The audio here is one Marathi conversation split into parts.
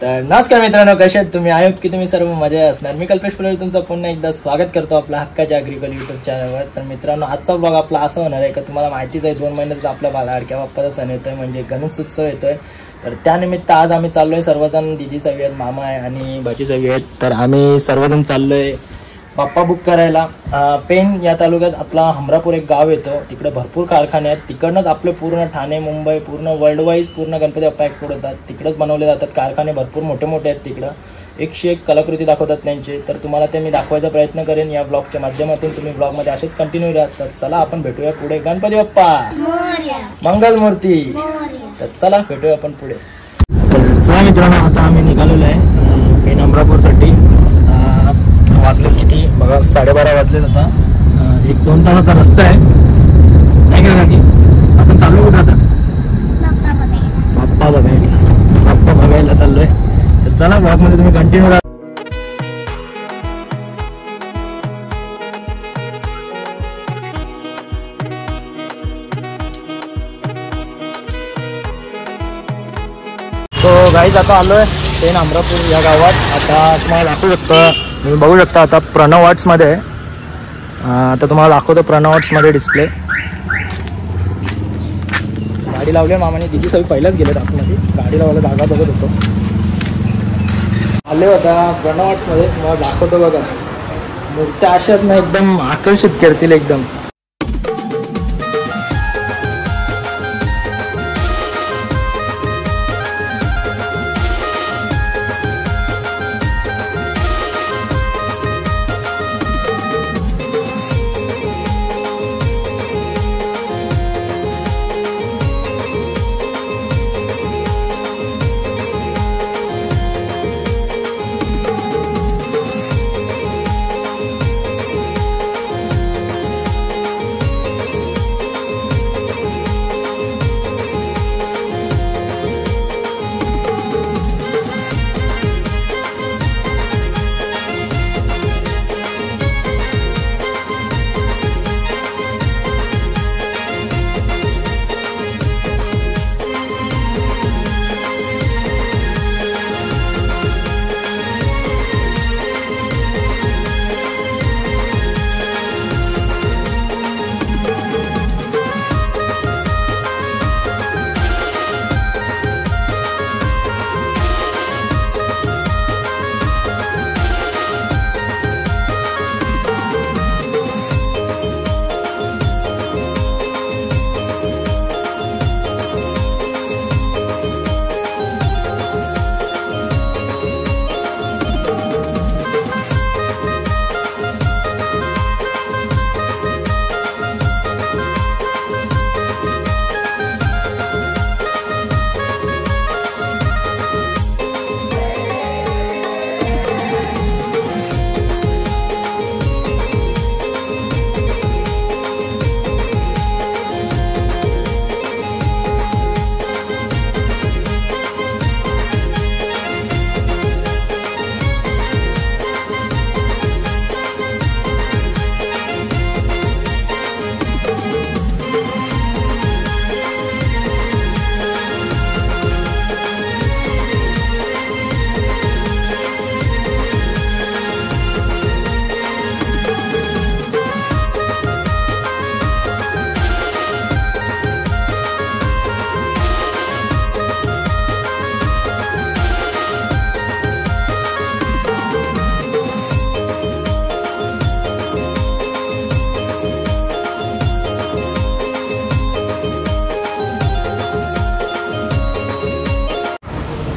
तर नमस्कार मित्रांनो, कसे आहेत तुम्ही? आय होप की तुम्ही सर्व मजा असणार. मी कल्पेश फुले तुमचं पुन्हा एकदा स्वागत करतो आपल्या हक्काच्या अग्रिकल युट्यूब चॅनलवर. तर मित्रांनो, आजचा ब्लॉग आपला असा होणार आहे का तुम्हाला माहितीच आहे 2 महिन्यात आपल्या लाडक्या बाप्पाचा सण येतोय म्हणजे गणेश उत्सव येतोय. तर त्यानिमित्त आज आम्ही चाललोय सर्वजण, दीदी सगळे आहेत, मामा आहे आणि भाची सगळे आहेत. तर आम्ही सर्वजण चाललोय बाप्पा बुक करायला. पेन या तालुक्यात आपला हमरापूर एक गाव येतो, तिकडे भरपूर कारखाने आहेत. तिकडनंच आपले पूर्ण ठाणे मुंबई पूर्ण वर्ल्ड वाईज पूर्ण गणपती बाप्पा एक्सपोर्ट होतात, तिकडंच बनवले जातात. कारखाने भरपूर मोठे मोठे आहेत तिकडं, 101 कलाकृती दाखवतात त्यांचे. तर तुम्हाला ते मी दाखवायचा प्रयत्न करेन या ब्लॉगच्या माध्यमातून. तुम्ही ब्लॉगमध्ये असेच कंटिन्यू राहत. तर चला आपण भेटूया पुढे. गणपती बाप्पा मंगलमूर्ती. तर चला भेटूया आपण पुढे. तर चला मित्रांनो, आता आम्ही निघालेलो आहे पेन अमरापूरसाठी. वाजले किती बघा, 12:30 वाजलेत. आता 1-2 तासाचा रस्ता आहे नाही का काकी? आपण चाललो कुठे आता? बाप्पा बघायला चाललोय. तर चला ब्लॉगमध्ये तुम्ही कंटिन्यू राहा. तो गाईज आता आलोय पेन अमरापूर या गावात. आता तुम्हाला दाखवू शकतो, तुम्ही बघू शकता आता प्रणव आर्ट्समध्ये आहे. आता तुम्हाला दाखवतो प्रणव आर्ट्समध्ये डिस्प्ले. गाडी लावली आहे मामाने, दिदी सगळी पहिल्याच गेलेत आतमध्ये. गाडी लावायला जागा बघत होतो. आले होता प्रणव आर्ट्समध्ये, तुम्हाला दाखवतो बघा. मूर्त्या अशा आहेत ना, एकदम आकर्षित करतील एकदम.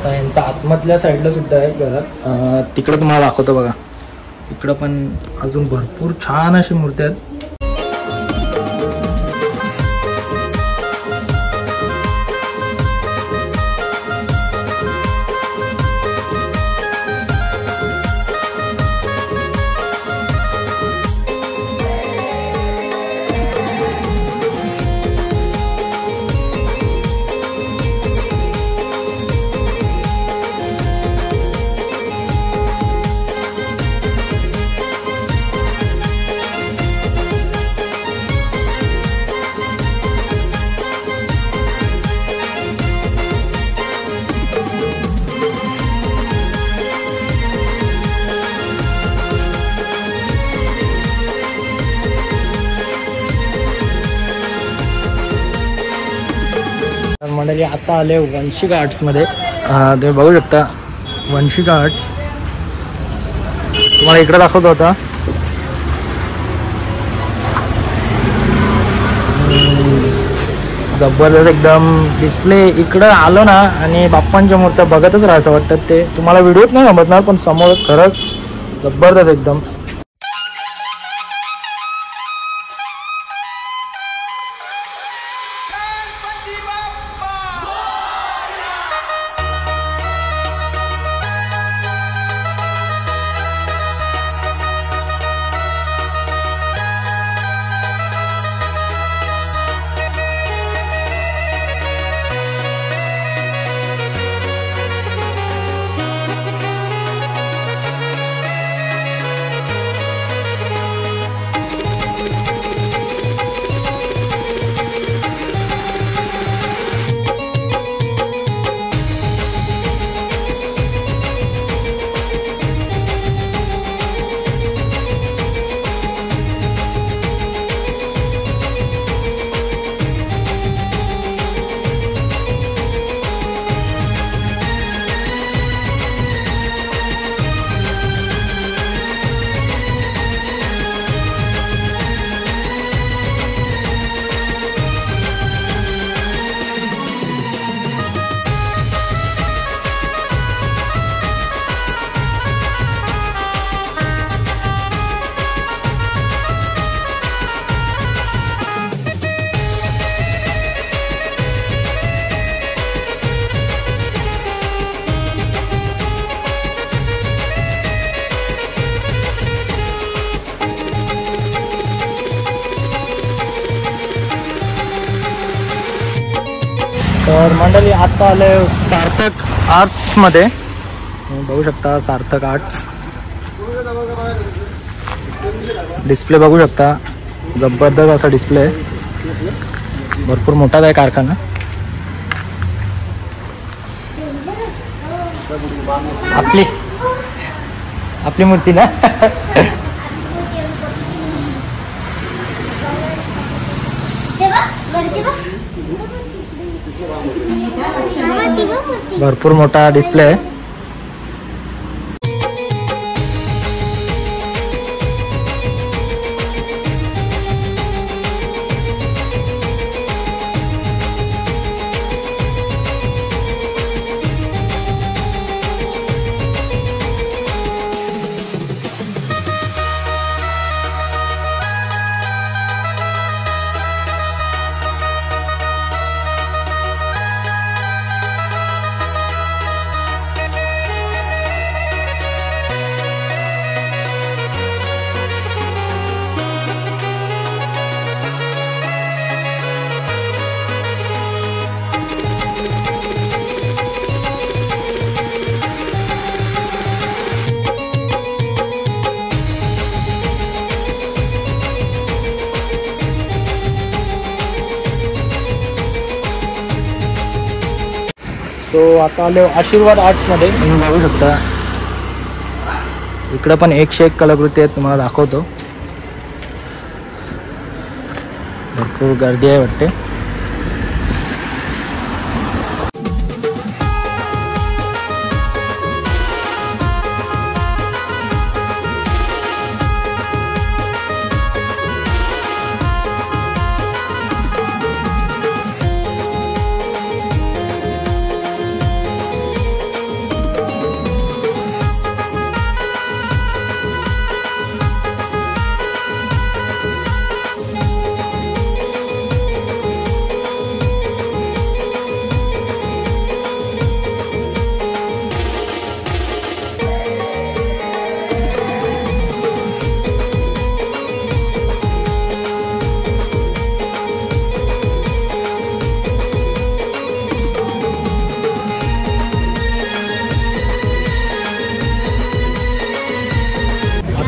यांचा आतमधल्या साईडला सुद्धा आहे घरात. तिकडे तुम्हाला दाखवतो बघा. इकडं पण अजून भरपूर छान अशी मूर्ती आहेत. मंडळी आता आले वंशिका आर्ट्समध्ये. तुम्ही बघू शकता वंशिका आर्ट्स. तुम्हाला इकडे दाखवतो आता. जबरदस्त एकदम डिस्प्ले. इकडं आलो ना आणि बाप्पांच्या मूर्त्या बघतच राहायचं वाटतं. ते तुम्हाला व्हिडिओत नाही समजणार पण समोर खरंच जबरदस्त एकदम. तर मंडळी आता आले सार्थक आर्ट्समध्ये. तुम्ही बघू शकता सार्थक आर्ट्स. डिस्प्ले बघू शकता जबरदस्त असा डिस्प्ले आहे. भरपूर मोठाच आहे कारखाना. आपली आपली मूर्ती ना. भरपूर मोठा डिस्प्ले आहे. सो आता आलो आशीर्वाद आर्ट्समध्ये. तुम्ही बघू शकता इकडं पण 101 कलाकृती आहेत. तुम्हाला दाखवतो. भरपूर गर्दी आहे वाटते.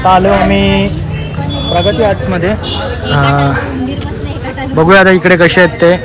आता आलो आम्ही प्रगती आर्ट्समध्ये. बघूया आता इकडे कसे आहेत ते.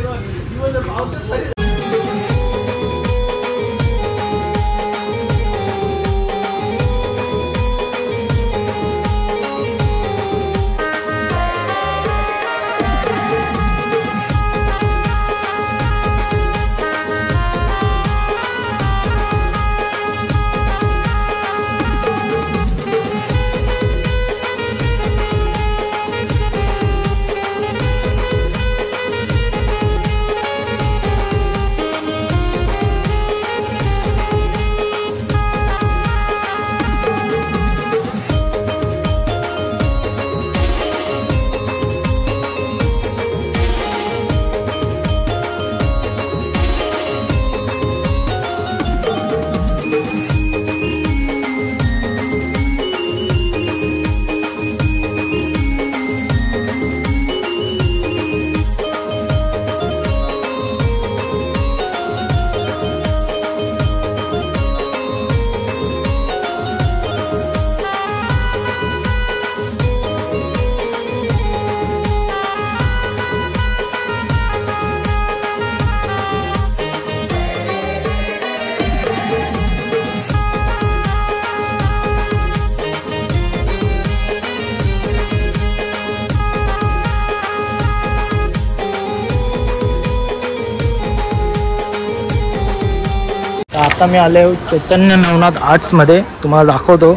आता मी आले चैतन्य नवनाथ आर्ट्समध्ये, तुम्हाला दाखवतो.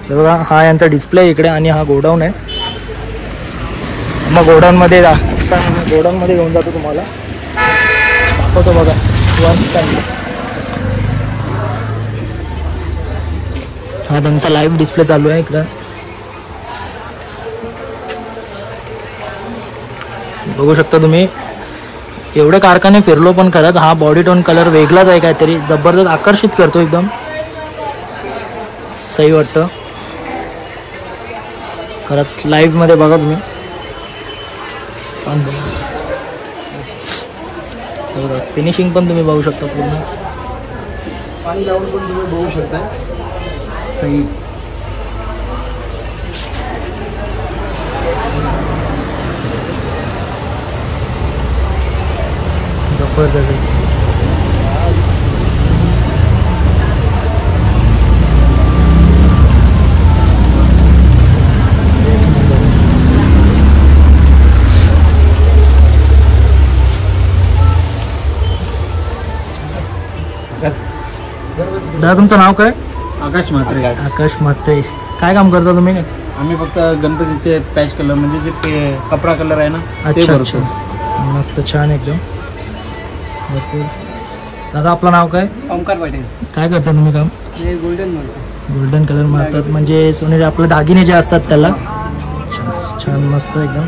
हे बघा, हा यांचा डिस्प्ले इकडे आणि हा गोडाऊन आहे. मग गोडाऊनमध्ये घेऊन जातो, तुम्हाला दाखवतो. बघा, हा त्यांचा लाईव्ह डिस्प्ले चालू आहे इकडं. बघू शकता तुम्ही. एवढे कारखाने फिरलो पण खरंच हा बॉडी टोन कलर वेगळाच आहे, काहीतरी जबरदस्त आकर्षित करतो, एकदम सही वाटतं खरंच. लाईव्ह मध्ये बघा तुम्ही. फिनिशिंग पण तुम्ही बघू शकता, पूर्ण पाणी लावून पण तुम्ही बघू शकता. सही. जबरदस्त. दादा तुमचं नाव काय? आकाश म्हात्रे. आकाश म्हात्रे. काय काम करता तुम्ही? आम्ही फक्त गणपतीचे पॅच कलर म्हणजे जे कपडा कलर आहे ना ते अच्छा. मस्त, छान एकदम भरपूर. दादा आपलं नाव काय? ओमकार पाटील. काय करता तुम्ही काम? गोल्डन कलर मारतात, म्हणजे सोने आपले दागिने जे असतात त्याला. छान मस्त एकदम.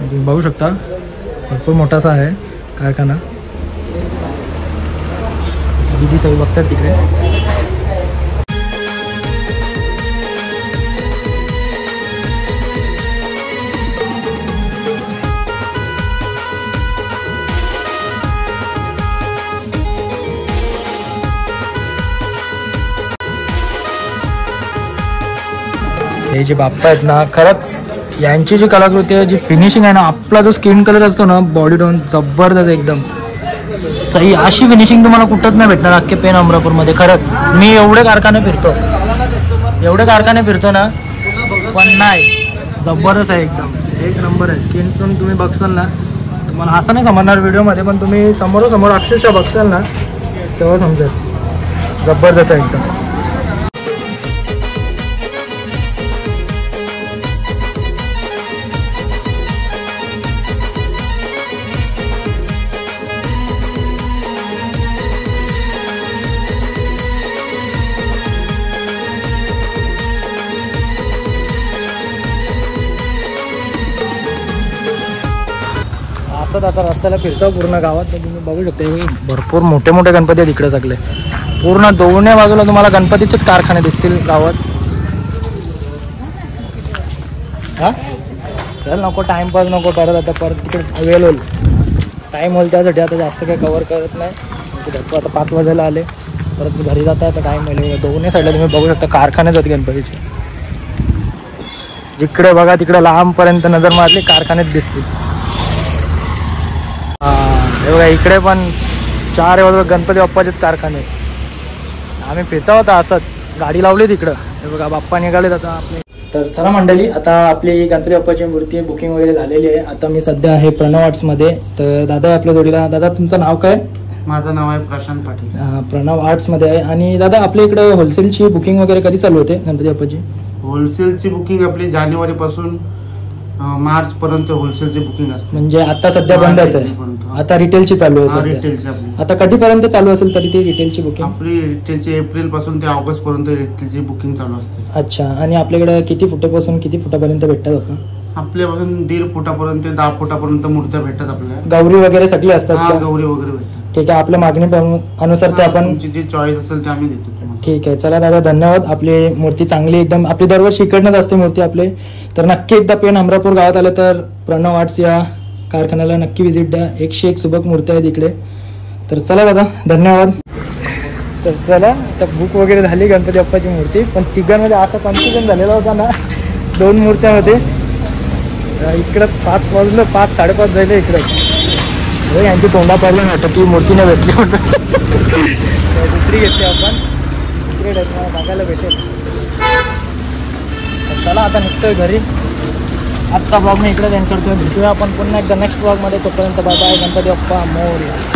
तुम्ही बघू शकता भरपूर मोठासा आहे कारखाना. दिदी सगळी बघतात तिकडे. हे जे बाप्पा आहेत ना, खरंच यांची जी कलाकृती आहे, जी फिनिशिंग आहे ना, आपला जो स्किन कलर असतो ना, बॉडी टोन जबरदस्त एकदम सही. अशी फिनिशिंग तुम्हाला कुठंच नाही भेटणार अख्खे पेन अमरापूरमध्ये. खरंच मी एवढे कारखाने फिरतो ना, पण नाही, जबरदस्त आहे एकदम, एक नंबर आहे. स्किन टोन तुम्ही बघसाल ना, तुम्हाला असं नाही समजणार व्हिडिओमध्ये, पण तुम्ही समोरासमोर अक्षरशः बघसाल ना तेव्हा समजेल. जबरदस्त आहे एकदम. आता रस्त्याला फिरतो पूर्ण गावात, तर तुम्ही बघू शकता भरपूर मोठे मोठे गणपती आहेत इकडे सगळे. पूर्ण दोन्ही बाजूला तुम्हाला गणपतीचेच कारखाने दिसतील गावात. हा चल, नको टाइमपास नको करत, आता परत तिकडे वेळ होईल, टाईम होईल त्यासाठी आता जास्त काही कवर करत नाही. आता 5 वाजायला आले, परत घरी जाता आता टाईम होईल. दोन्ही साईडला तुम्ही बघू शकता कारखानेच आहेत गणपतीचे. जिकडे बघा तिकडे लांबपर्यंत नजर मारली कारखानेच दिसतील. हे बघा इकडे पण 4 गणपती बाप्पाचेच कारखाने. आम्ही फिरता होता असंच, गाडी लावली तिकडं. हे बघा बाप्पा निघालेत आता आपले. तर चला मंडळी, आता आपली गणपती बाप्पाची मूर्ती बुकिंग वगैरे झालेली आहे. आता मी सध्या आहे प्रणव आर्ट्समध्ये. तर दादा आपल्या जोडीला. दादा तुमचं नाव काय? माझं नाव आहे प्रशांत पाटील. प्रणव आर्ट्समध्ये आहे. आणि दादा आपल्या इकडे होलसेलची बुकिंग वगैरे कधी चालू होते गणपती बाप्पाची? होलसेलची बुकिंग आपली जानेवारीपासून मार्च पर्यंत होलसेलची बुकिंग असते. म्हणजे आता सध्या बंदच आहे, आता रिटेलची चालू आहे सध्या. आता कधीपर्यंत चालू असेल तरी ती रिटेलची बुकिंग? आपली रिटेलची एप्रिल पासून ते ऑगस्ट पर्यंत रिटेलची बुकिंग चालू असते. अच्छा. आणि आपल्याकडे किती फुटापासून किती फुटापर्यंत भेटतात आपण? आपल्यापासून 1.5 फुटापर्यंत 10 फुटापर्यंत मूर्त्या भेटतात आपल्याला. गौरी वगैरे सगळी असतात? गौरी वगैरे भेटतात. ठीक आहे, आपल्या मागणी अनुसार ते आपण जी चॉईस असेल ते आम्ही देतो. ठीक आहे, चला दादा धन्यवाद. आपली मूर्ती चांगली एकदम, आपली दरवर्षी इकडनंच असते मूर्ती आपले. तर नक्की एकदा पेन अमरापूर गावात आलं तर प्रणव आर्ट्स या कारखान्याला नक्की व्हिजिट द्या. 101 सुबक मूर्त्या आहेत इकडे. तर चला दादा धन्यवाद. तर चला, आता बुक वगैरे झाली गणपती बाप्पाची मूर्ती, पण तिघांमध्ये असा कन्फ्युजन झालेला होता ना 2 मूर्त्यामध्ये. इकडं 5 वाजलं, 5 साडेपाच झाले इकडं. यांची तोंडा पडली नाही ती मूर्ती नाही भेटली म्हणून दुसरी घेतली आपण. सिक्रेट आहे, तुम्हाला बघायला भेटेल. चला आता निघतोय घरी. आजचा ब्लॉग मी इकडे एंड करतोय. भेटूया आपण पुन्हा एकदा नेक्स्ट ब्लॉगमध्ये. तोपर्यंत बाय बाय. गणपती बाप्पा मोरया.